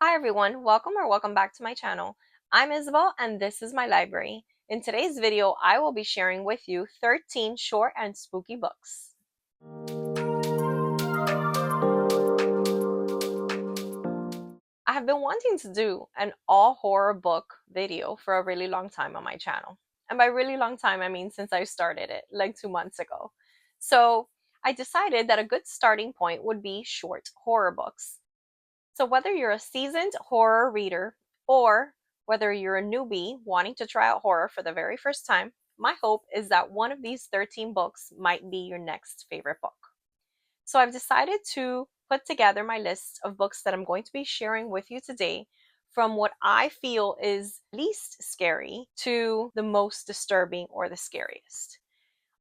Hi everyone, welcome back to my channel. I'm Isabel and this is my library. In today's video, I will be sharing with you 13 short and spooky books. I have been wanting to do an all horror book video for a really long time on my channel. And by really long time, I mean since I started it, like 2 months ago. So I decided that a good starting point would be short horror books. So whether you're a seasoned horror reader or whether you're a newbie wanting to try out horror for the very first time, my hope is that one of these 13 books might be your next favorite book. So I've decided to put together my list of books that I'm going to be sharing with you today, from what I feel is least scary to the most disturbing or the scariest.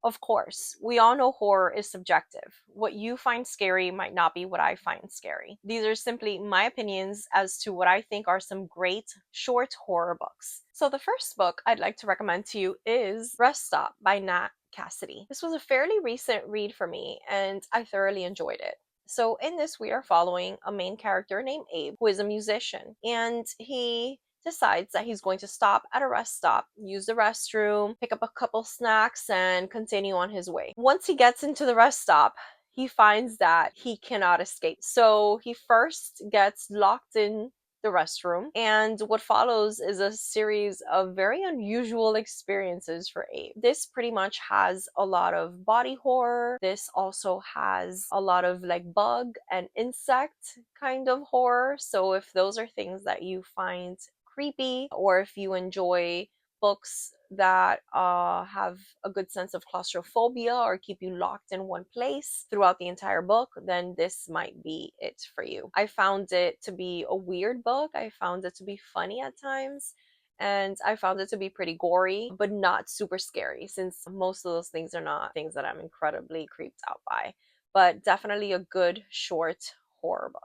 Of course, we all know horror is subjective. What you find scary might not be what I find scary. These are simply my opinions as to what I think are some great short horror books. So the first book I'd like to recommend to you is Rest Stop by Nat Cassidy. This was a fairly recent read for me and I thoroughly enjoyed it. So in this, we are following a main character named Abe, who is a musician, and he decides that he's going to stop at a rest stop, use the restroom, pick up a couple snacks, and continue on his way. Once he gets into the rest stop, he finds that he cannot escape. So he first gets locked in the restroom, and what follows is a series of very unusual experiences for Abe. This pretty much has a lot of body horror. This also has a lot of like bug and insect kind of horror. So if those are things that you find creepy, or if you enjoy books that have a good sense of claustrophobia or keep you locked in one place throughout the entire book, then this might be it for you. I found it to be a weird book. I found it to be funny at times. And I found it to be pretty gory, but not super scary, since most of those things are not things that I'm incredibly creeped out by. But definitely a good short horror book.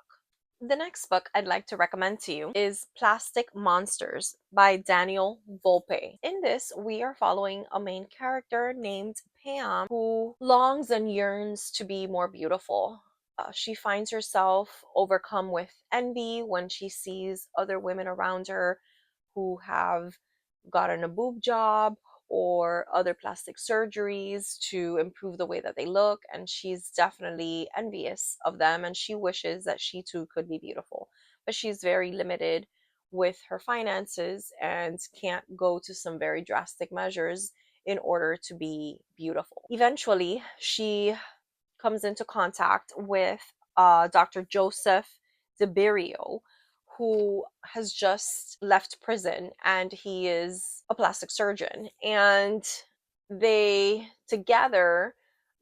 The next book I'd like to recommend to you is Plastic Monsters by Daniel Volpe. In this, we are following a main character named Pam who longs and yearns to be more beautiful. She finds herself overcome with envy when she sees other women around her who have gotten a boob job or other plastic surgeries to improve the way that they look, and she's definitely envious of them and she wishes that she too could be beautiful, but she's very limited with her finances and can't go to some very drastic measures in order to be beautiful. Eventually she comes into contact with Dr. Joseph DeBerio, who has just left prison and he is a plastic surgeon. And they together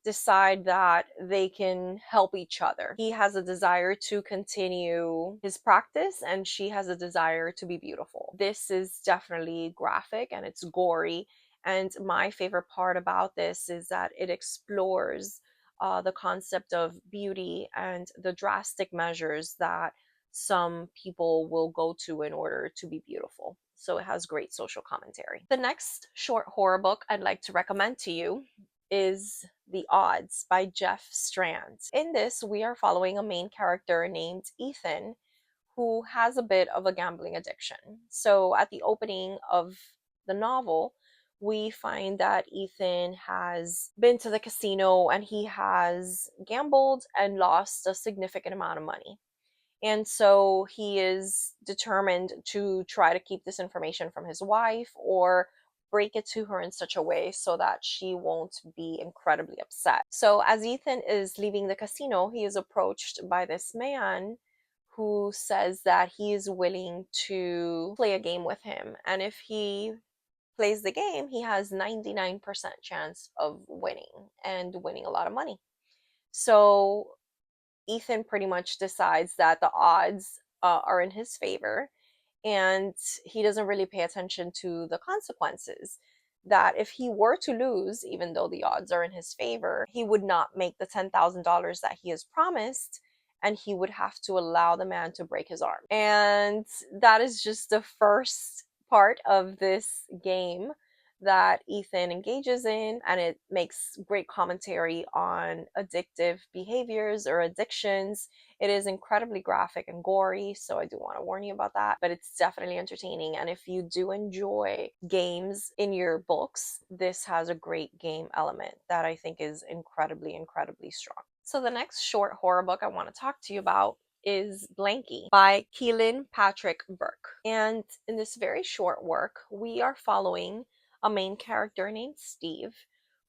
decide that they can help each other. He has a desire to continue his practice and she has a desire to be beautiful. This is definitely graphic and it's gory. And my favorite part about this is that it explores the concept of beauty and the drastic measures that some people will go to in order to be beautiful. So it has great social commentary. The next short horror book I'd like to recommend to you is The Odds by Jeff Strand. In this, we are following a main character named Ethan who has a bit of a gambling addiction. So at the opening of the novel, we find that Ethan has been to the casino and he has gambled and lost a significant amount of money. And so he is determined to try to keep this information from his wife or break it to her in such a way so that she won't be incredibly upset. So as Ethan is leaving the casino, he is approached by this man who says that he is willing to play a game with him. And if he plays the game, he has 99% chance of winning and winning a lot of money. So Ethan pretty much decides that the odds are in his favor and he doesn't really pay attention to the consequences. That if he were to lose, even though the odds are in his favor, he would not make the $10,000 that he has promised and he would have to allow the man to break his arm. And that is just the first part of this game that Ethan engages in, and it makes great commentary on addictive behaviors or addictions. It is incredibly graphic and gory, so I do want to warn you about that, but it's definitely entertaining. And if you do enjoy games in your books, this has a great game element that I think is incredibly, incredibly strong. So the next short horror book I want to talk to you about is Blanky by Keelan Patrick Burke. And in this very short work, we are following a main character named Steve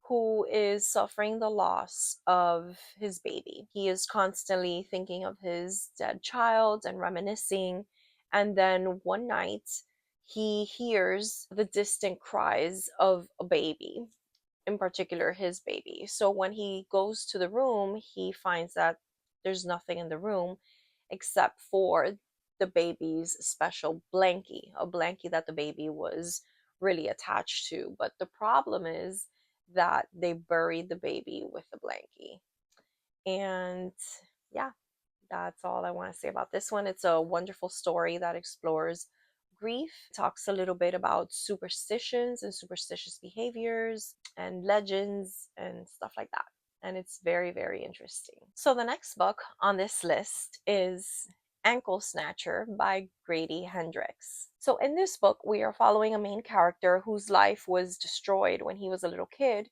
who is suffering the loss of his baby. He is constantly thinking of his dead child and reminiscing. And then one night, he hears the distant cries of a baby, in particular his baby. So when he goes to the room, he finds that there's nothing in the room except for the baby's special blankie, a blankie that the baby was really attached to. But the problem is that they buried the baby with the blankie. And yeah, that's all I want to say about this one. It's a wonderful story that explores grief, talks a little bit about superstitions and superstitious behaviors and legends and stuff like that. And it's very, very interesting. So the next book on this list is Ankle Snatcher by Grady Hendrix. So in this book, we are following a main character whose life was destroyed when he was a little kid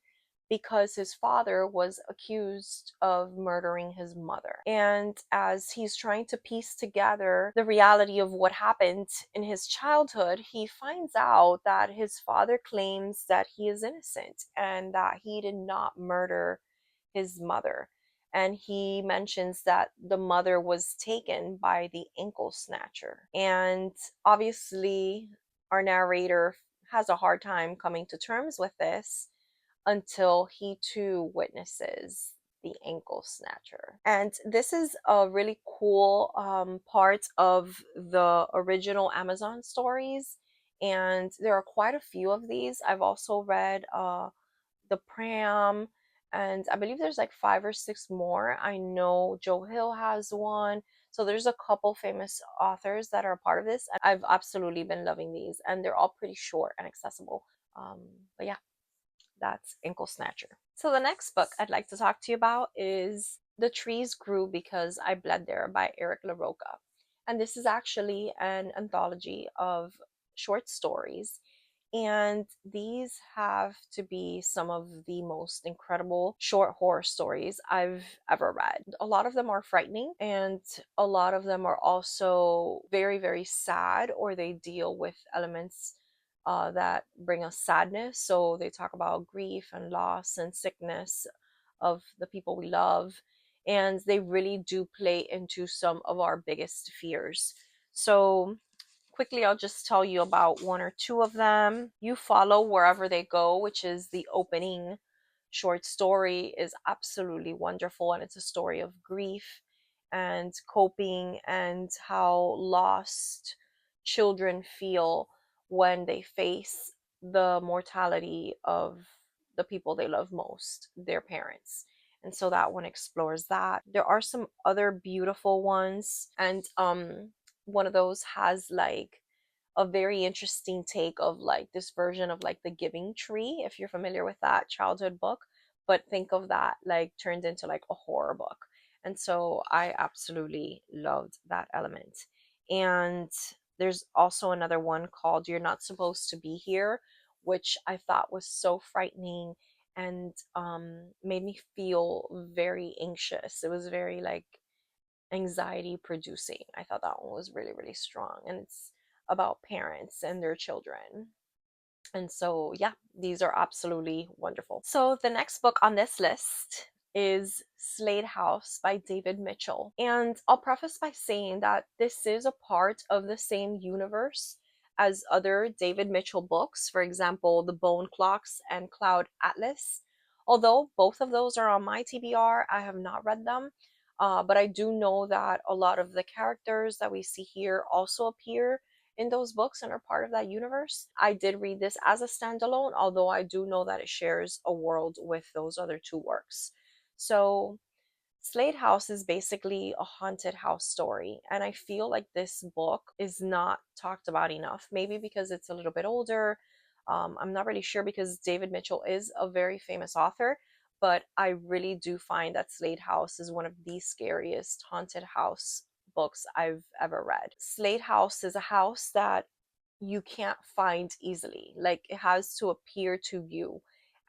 because his father was accused of murdering his mother. And as he's trying to piece together the reality of what happened in his childhood, he finds out that his father claims that he is innocent and that he did not murder his mother. And he mentions that the mother was taken by the ankle snatcher. And obviously, our narrator has a hard time coming to terms with this until he too witnesses the ankle snatcher. And this is a really cool part of the original Amazon stories. And there are quite a few of these. I've also read The Pram, and I believe there's like 5 or 6 more. I know Joe Hill has one. So there's a couple famous authors that are a part of this. I've absolutely been loving these, and they're all pretty short and accessible. But yeah, that's Ankle Snatcher. So the next book I'd like to talk to you about is The Trees Grew Because I Bled There by Eric LaRocca. And this is actually an anthology of short stories. And these have to be some of the most incredible short horror stories I've ever read. A lot of them are frightening, and a lot of them are also very, very sad, or they deal with elements that bring us sadness. So they talk about grief and loss and sickness of the people we love. And they really do play into some of our biggest fears. So quickly, I'll just tell you about 1 or 2 of them. You Follow Wherever They Go, which is the opening short story, is absolutely wonderful. And it's a story of grief and coping and how lost children feel when they face the mortality of the people they love most, their parents. And so that one explores that. There are some other beautiful ones, and one of those has like a very interesting take of like this version of like The Giving Tree, if you're familiar with that childhood book. But think of that like turned into like a horror book. And so I absolutely loved that element. And there's also another one called You're Not Supposed to Be Here, which I thought was so frightening and made me feel very anxious. It was very like anxiety producing. I thought that one was really, really strong. And it's about parents and their children. And so, yeah, these are absolutely wonderful. So, the next book on this list is Slade House by David Mitchell. And I'll preface by saying that this is a part of the same universe as other David Mitchell books, for example, The Bone Clocks and Cloud Atlas. Although both of those are on my TBR, I have not read them. But I do know that a lot of the characters that we see here also appear in those books and are part of that universe. I did read this as a standalone, although I do know that it shares a world with those other 2 works. So, Slade House is basically a haunted house story, and I feel like this book is not talked about enough. Maybe because it's a little bit older, I'm not really sure because David Mitchell is a very famous author, but I really do find that Slade House is one of the scariest haunted house books I've ever read. Slade House is a house that you can't find easily. Like, it has to appear to you.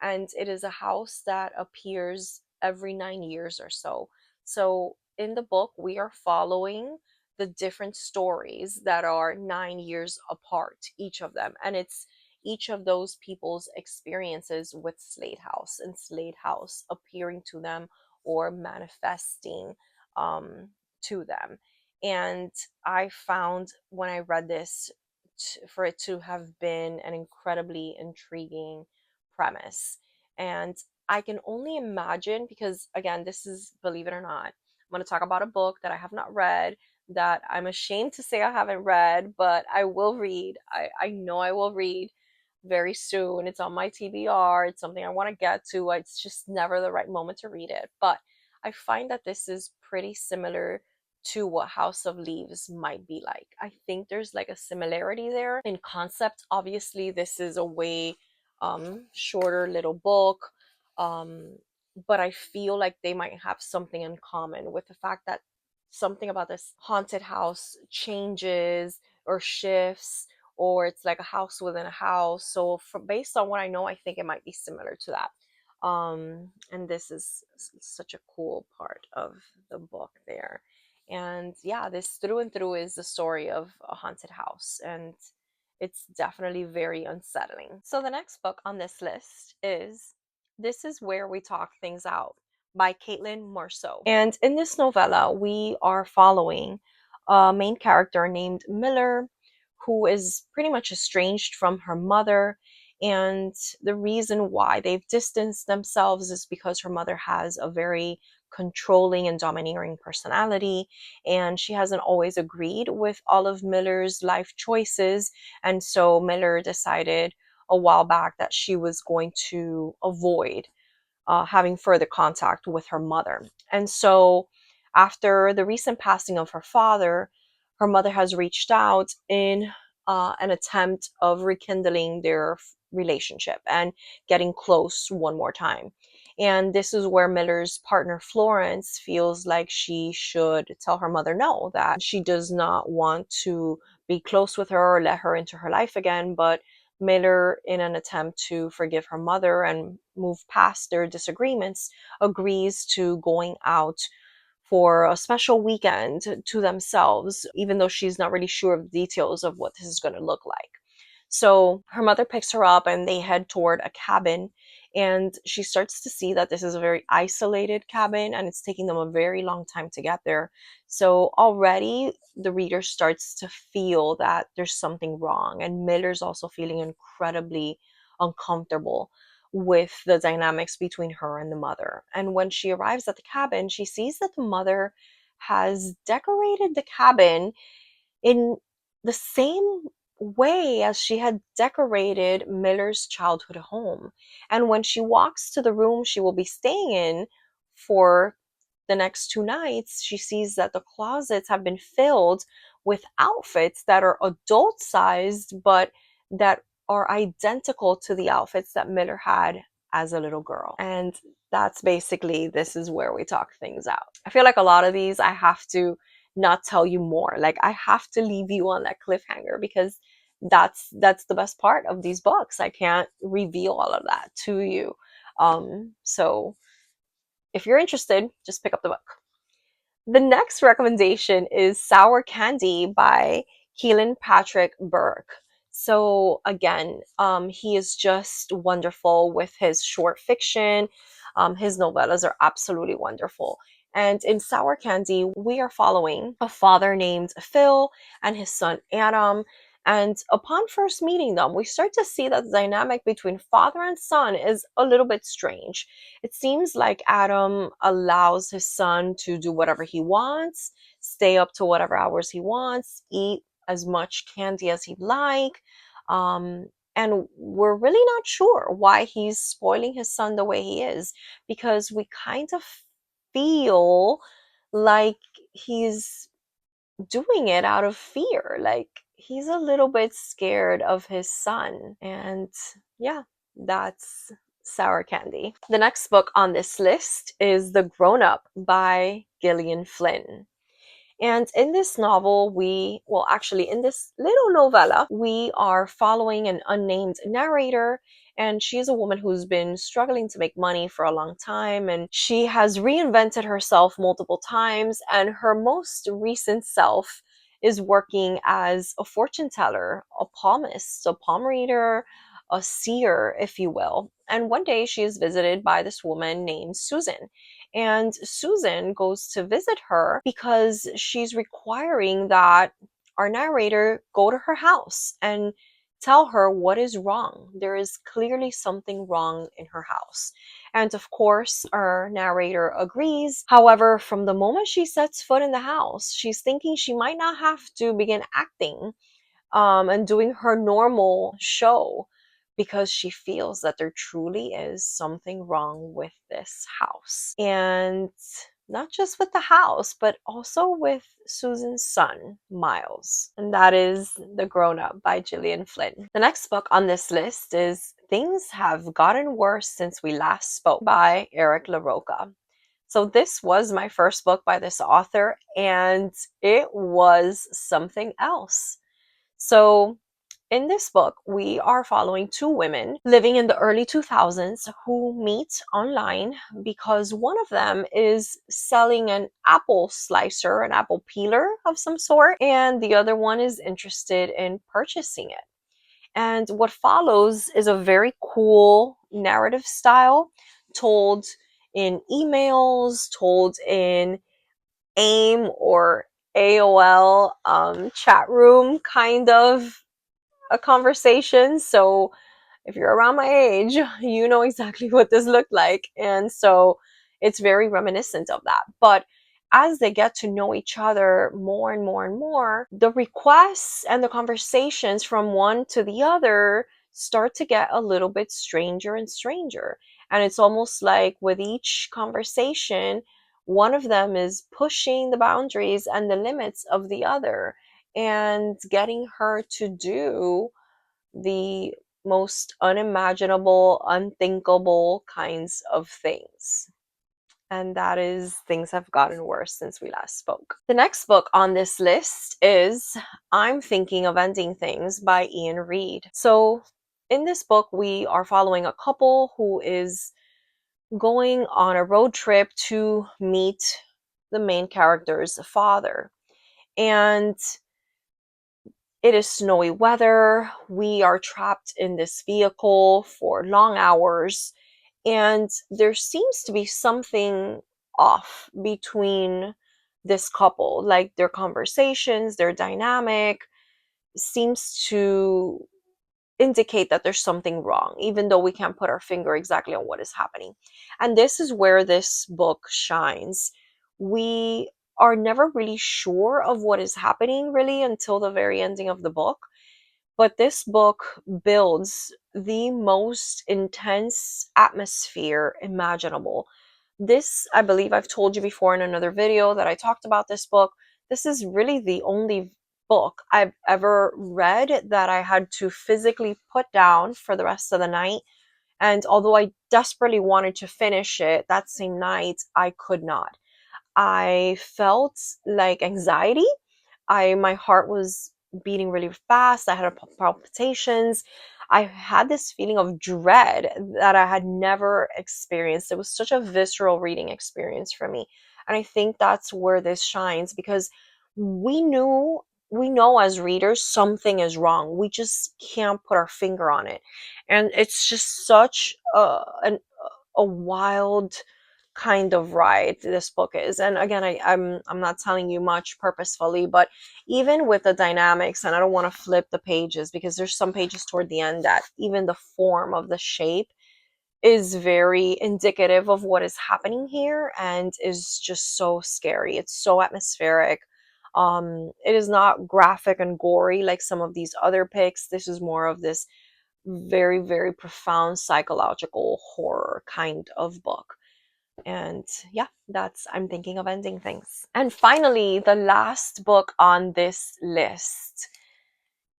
And it is a house that appears every 9 years or so. So in the book, we are following the different stories that are 9 years apart, each of them. And it's each of those people's experiences with Slade House and Slade House appearing to them or manifesting um, to them. And I found when I read this for it to have been an incredibly intriguing premise. And I can only imagine, because again, this is, believe it or not, I'm going to talk about a book that I have not read, that I'm ashamed to say I haven't read, but I will read. I know I will read very soon. It's on my TBR. It's something I want to get to. It's just never the right moment to read it. But I find that this is pretty similar to what House of Leaves might be like. I think there's like a similarity there in concept. Obviously, this is a way shorter little book. Um, but I feel like they might have something in common with the fact that something about this haunted house changes or shifts, or it's like a house within a house. So based on what I know, I think it might be similar to that. And this is such a cool part of the book there. And yeah, this through and through is the story of a haunted house, and it's definitely very unsettling. So the next book on this list is This Is Where We Talk Things Out by Caitlin Marceau. And in this novella, we are following a main character named Miller, who is pretty much estranged from her mother. And the reason why they've distanced themselves is because her mother has a very controlling and domineering personality, and she hasn't always agreed with all of Miller's life choices. And so Miller decided a while back that she was going to avoid having further contact with her mother. And so, after the recent passing of her father, her mother has reached out in an attempt of rekindling their relationship and getting close one more time. And this is where Miller's partner Florence feels like she should tell her mother no, that she does not want to be close with her or let her into her life again. But Miller, in an attempt to forgive her mother and move past their disagreements, agrees to going out for a special weekend to themselves, even though she's not really sure of the details of what this is going to look like. So her mother picks her up and they head toward a cabin. And she starts to see that this is a very isolated cabin and it's taking them a very long time to get there. So already the reader starts to feel that there's something wrong. And Miller's also feeling incredibly uncomfortable with the dynamics between her and the mother. And when she arrives at the cabin, she sees that the mother has decorated the cabin in the same way as she had decorated Miller's childhood home. And when she walks to the room she will be staying in for the next 2 nights, she sees that the closets have been filled with outfits that are adult sized, but that are identical to the outfits that Miller had as a little girl. And that's basically This Is Where We Talk Things Out. I feel like a lot of these I have to not tell you more. Like, I have to leave you on that cliffhanger because that's the best part of these books. I can't reveal all of that to you. So if you're interested, just pick up the book. The next recommendation is Sour Candy by Keelan Patrick Burke. So again, he is just wonderful with his short fiction. His novellas are absolutely wonderful. And in Sour Candy, we are following a father named Phil and his son Adam. And upon first meeting them, we start to see that the dynamic between father and son is a little bit strange. It seems like Adam allows his son to do whatever he wants, stay up to whatever hours he wants, eat as much candy as he'd like. And we're really not sure why he's spoiling his son the way he is, because we kind of feel like he's doing it out of fear. Like, he's a little bit scared of his son. And yeah, that's Sour Candy. The next book on this list is The Grown Up by Gillian Flynn. And in this novel, actually, in this little novella, we are following an unnamed narrator. And she's a woman who's been struggling to make money for a long time. And she has reinvented herself multiple times. And her most recent self is working as a fortune teller, a palmist, a palm reader, a seer, if you will. And one day she is visited by this woman named Susan. And Susan goes to visit her because she's requiring that our narrator go to her house and tell her what is wrong. There is clearly something wrong in her house. And of course, our narrator agrees. However, from the moment she sets foot in the house, she's thinking she might not have to begin acting and doing her normal show because she feels that there truly is something wrong with this house. And not just with the house, but also with Susan's son, Miles. And that is The Grown Up by Gillian Flynn. The next book on this list is Things Have Gotten Worse Since We Last Spoke by Eric LaRocca. So this was my first book by this author, and it was something else. So in this book, we are following two women living in the early 2000s who meet online because one of them is selling an apple slicer, an apple peeler of some sort, and the other one is interested in purchasing it. And what follows is a very cool narrative style told in emails, told in AIM or AOL chat room kind of a conversation. So if you're around my age, you know exactly what this looked like. And so it's very reminiscent of that. But as they get to know each other more and more and more, the requests and the conversations from one to the other start to get a little bit stranger and stranger. And it's almost like with each conversation, one of them is pushing the boundaries and the limits of the other and getting her to do the most unimaginable, unthinkable kinds of things. And that is Things Have Gotten Worse Since We Last Spoke. The next book on this list is I'm Thinking of Ending Things by Ian Reid. So in this book, we are following a couple who is going on a road trip to meet the main character's father. And it is snowy weather. We are trapped in this vehicle for long hours, and there seems to be something off between this couple. Like their conversations, their dynamic seems to indicate that there's something wrong, even though we can't put our finger exactly on what is happening. And this is where this book shines. We are never really sure of what is happening really until the very ending of the book. But this book builds the most intense atmosphere imaginable. This, I believe I've told you before in another video that I talked about this book. This is really the only book I've ever read that I had to physically put down for the rest of the night. And although I desperately wanted to finish it that same night, I could not. I felt like anxiety. My heart was beating really fast. I had palpitations. I had this feeling of dread that I had never experienced. It was such a visceral reading experience for me. And I think that's where this shines because we knew we know as readers something is wrong. We just can't put our finger on it. And it's just such a wild kind of ride this book is. And again, I'm not telling you much purposefully, but even with the dynamics, and I don't want to flip the pages because there's some pages toward the end that even the form of the shape is very indicative of what is happening here and is just so scary. It's so atmospheric. It is not graphic and gory like some of these other picks. This is more of this very, very profound psychological horror kind of book. And yeah, I'm thinking of ending things. And finally, the last book on this list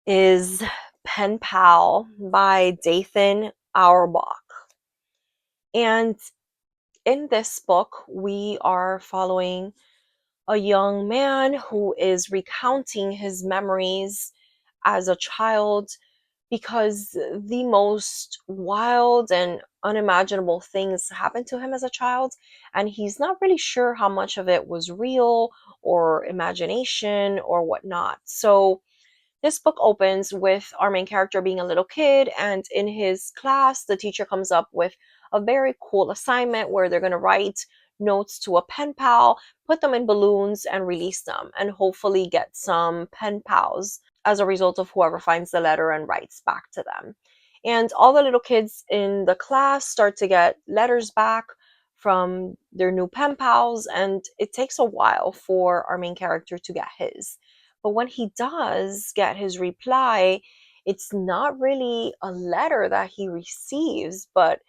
is Pen Pal by Dathan Auerbach. And in this book, we are following a young man who is recounting his memories as a child, because the most wild and unimaginable things happened to him as a child, and he's not really sure how much of it was real or imagination or whatnot. So this book opens with our main character being a little kid, and in his class, the teacher comes up with a very cool assignment where they're going to write notes to a pen pal, put them in balloons, and release them, and hopefully get some pen pals as a result of whoever finds the letter and writes back to them. And all the little kids in the class start to get letters back from their new pen pals, and it takes a while for our main character to get his. But when he does get his reply, it's not really a letter that he receives, but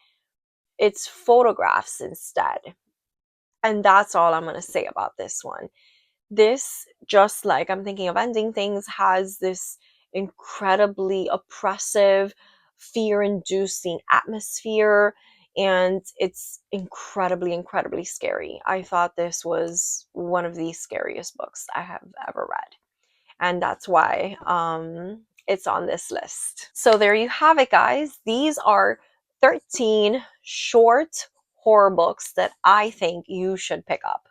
it's photographs instead. And that's all I'm going to say about this one. This, just like I'm thinking of ending things, has this incredibly oppressive, fear inducing atmosphere, and it's incredibly, incredibly scary. I thought this was one of the scariest books I have ever read, and that's why it's on this list. So there you have it, guys. These are 13 short horror books that I think you should pick up.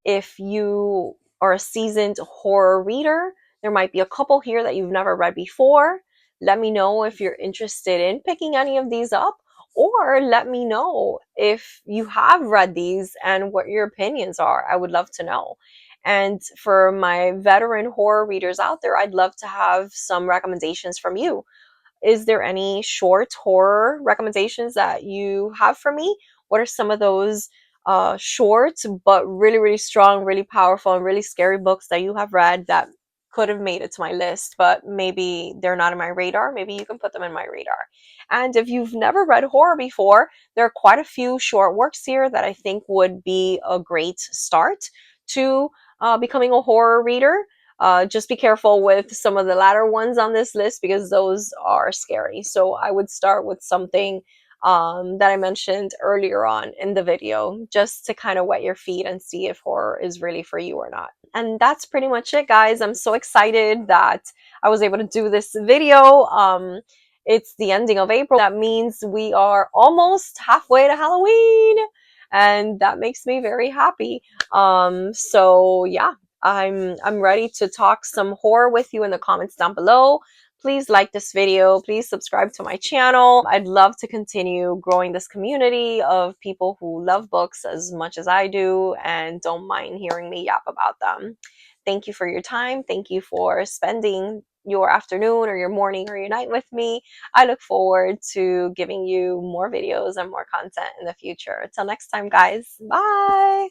If you are a seasoned horror reader, there might be a couple here that you've never read before. Let me know if you're interested in picking any of these up, or let me know if you have read these and what your opinions are. I would love to know. And for my veteran horror readers out there, I'd love to have some recommendations from you. Is there any short horror recommendations that you have for me? What are some of those short but really, really strong, really powerful, and really scary books that you have read that could have made it to my list, but maybe they're not in my radar? Maybe you can put them in my radar. And if you've never read horror before, there are quite a few short works here that I think would be a great start to becoming a horror reader. Just be careful with some of the latter ones on this list because those are scary. So I would start with something that I mentioned earlier on in the video, just to kind of wet your feet and see if horror is really for you or not. And that's pretty much it, guys. I'm so excited that I was able to do this video. It's the ending of April. That means we are almost halfway to Halloween, and that makes me very happy. So yeah, I'm ready to talk some horror with you in the comments down below. Please like this video. Please subscribe to my channel. I'd love to continue growing this community of people who love books as much as I do and don't mind hearing me yap about them. Thank you for your time. Thank you for spending your afternoon or your morning or your night with me. I look forward to giving you more videos and more content in the future. Until next time, guys. Bye.